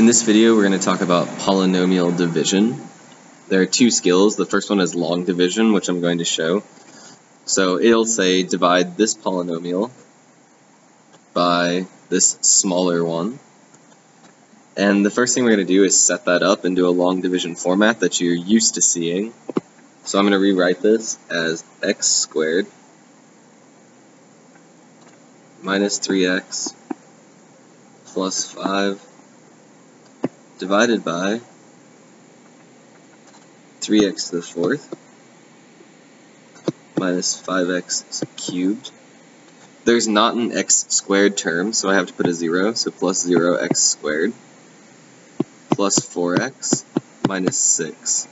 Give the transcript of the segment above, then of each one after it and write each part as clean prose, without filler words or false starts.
this video, we're going to talk about polynomial division. There are two skills. The first one is long division, which I'm going to show. So it'll say divide this polynomial by this smaller one. And the first thing we're going to do is set that up into a long division format that you're used to seeing. So I'm going to rewrite this as x squared minus 3x plus 5 divided by 3x to the fourth minus 5x cubed. There's not an x squared term, so I have to put a 0, so plus 0x squared plus 4x minus 6.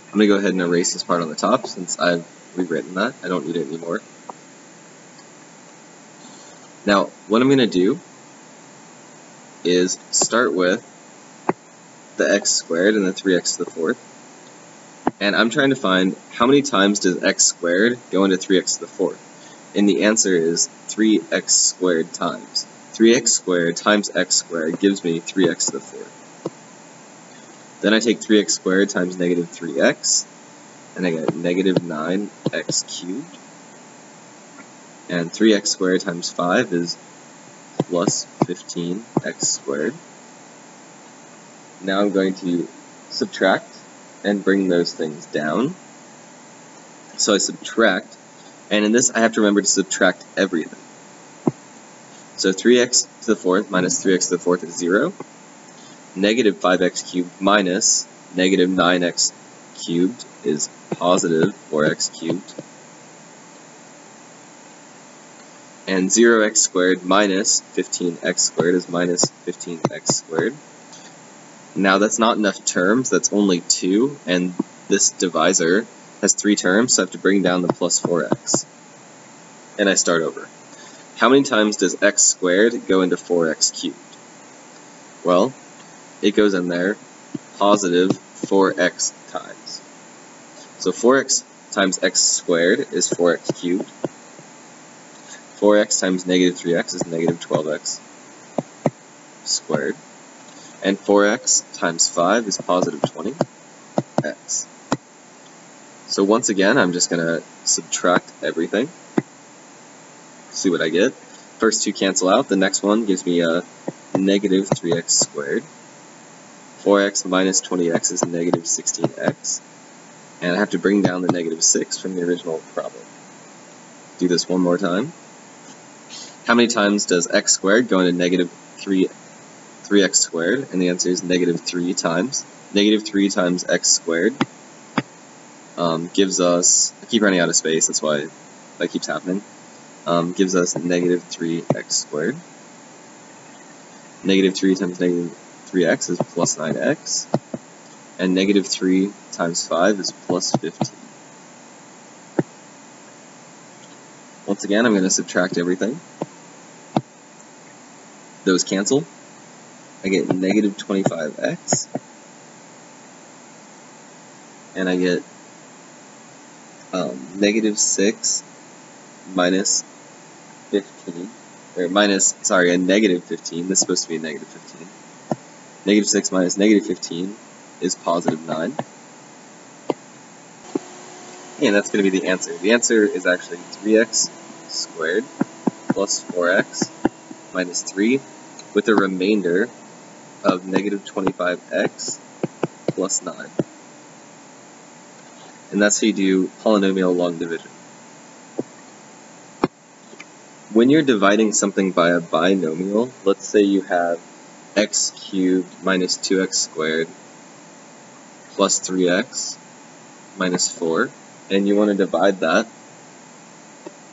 I'm going to go ahead and erase this part on the top since I've rewritten that. I don't need it anymore. Now, what I'm going to do is start with the x squared and the 3x to the fourth. And I'm trying to find how many times does x squared go into 3x to the fourth. And the answer is 3x squared times. 3x squared times x squared gives me 3x to the fourth. Then I take 3x squared times negative 3x, and I get negative 9x cubed. And 3x squared times 5 is plus 15x squared. Now I'm going to subtract and bring those things down. So I subtract, and in this I have to remember to subtract everything. So 3x to the fourth minus 3x to the fourth is 0. Negative 5x cubed minus negative 9x cubed is positive 4x cubed. And 0x squared minus 15x squared is minus 15x squared. Now that's not enough terms, that's only 2, and this divisor has 3 terms, so I have to bring down the plus 4x. And I start over. How many times does x squared go into 4x cubed? Well, it goes in there positive 4x times. So 4x times x squared is 4x cubed. 4x times negative 3x is negative 12x squared. And 4x times 5 is positive 20x. So once again, I'm just going to subtract everything. See what I get. First two cancel out. The next one gives me a negative 3x squared. 4x minus 20x is negative 16x. And I have to bring down the negative 6 from the original problem. Do this one more time. How many times does x squared go into negative 3x squared? And the answer is negative 3 times. Negative 3 times x squared gives us, I keep running out of space, that's why that keeps happening, gives us negative 3x squared. Negative 3 times negative 3x is plus 9x. And negative 3 times 5 is plus 15. Once again, I'm going to subtract everything. Those cancel. I get negative 25x. And I get negative 6 minus 15. Or minus, sorry, a negative 15. This is supposed to be a negative 15. Negative 6 minus negative 15 is positive 9. And that's going to be the answer. The answer is actually 3x squared plus 4x minus 3 with a remainder of negative 25x plus 9. And that's how you do polynomial long division. When you're dividing something by a binomial, let's say you have x cubed minus 2x squared plus 3x minus 4, and you want to divide that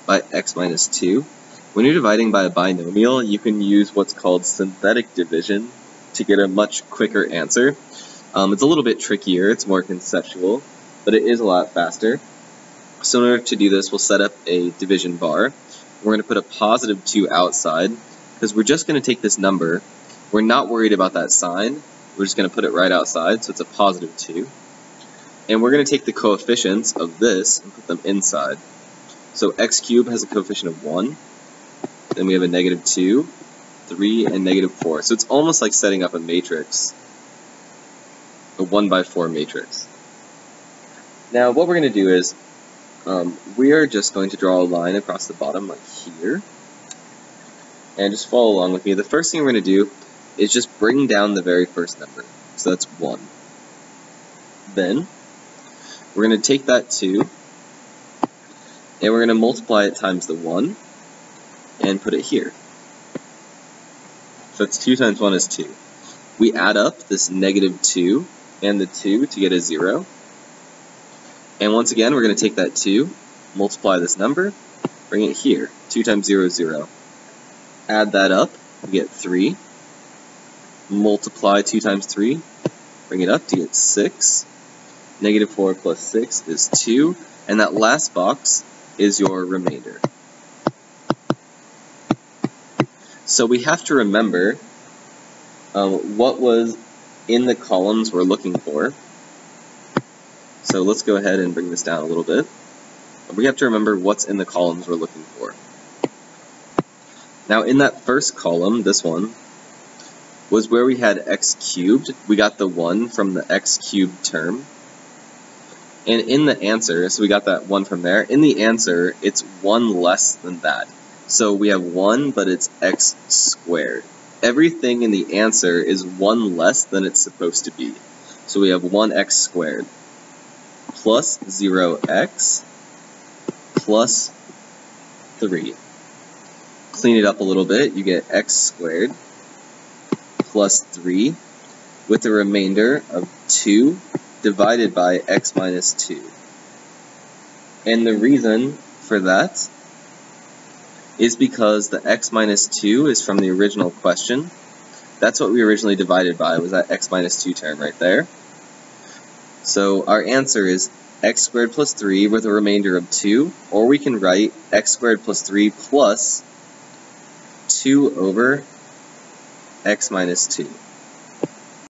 by x minus 2. When you're dividing by a binomial, you can use what's called synthetic division to get a much quicker answer. It's a little bit trickier, it's more conceptual, but it is a lot faster. So in order to do this, we'll set up a division bar. We're going to put a positive 2 outside, because we're just going to take this number. We're not worried about that sign. We're just going to put it right outside, so it's a positive 2. And we're going to take the coefficients of this and put them inside. So x cubed has a coefficient of 1. Then we have a negative 2, 3, and negative 4. So it's almost like setting up a matrix, a 1x4 matrix. Now what we're going to do is, we are just going to draw a line across the bottom like here, and just follow along with me. The first thing we're going to do is just bring down the very first number, so that's 1. Then we're going to take that 2, and we're going to multiply it times the 1, and put it here. So that's 2 times 1 is 2. We add up this negative 2 and the 2 to get a 0. And once again, we're going to take that 2, multiply this number, bring it here. 2 times 0 is 0. Add that up, we get 3. Multiply 2 times 3, bring it up to get 6. Negative 4 plus 6 is 2. And that last box is your remainder. So we have to remember what was in the columns we're looking for. So let's go ahead and bring this down a little bit. We have to remember what's in the columns we're looking for. Now in that first column, this one, was where we had x cubed. We got the 1 from the x cubed term. And in the answer, so we got that 1 from there, in the answer, it's 1 less than that. So we have 1, but it's x squared. Everything in the answer is 1 less than it's supposed to be. So we have 1x squared plus 0x plus 3. Clean it up a little bit, you get x squared plus 3 with the remainder of 2 divided by x minus 2. And the reason for that is because the x minus 2 is from the original question. That's what we originally divided by, was that x minus 2 term right there. So our answer is x squared plus 3 with a remainder of 2, or we can write x squared plus 3 plus 2 over x minus 2.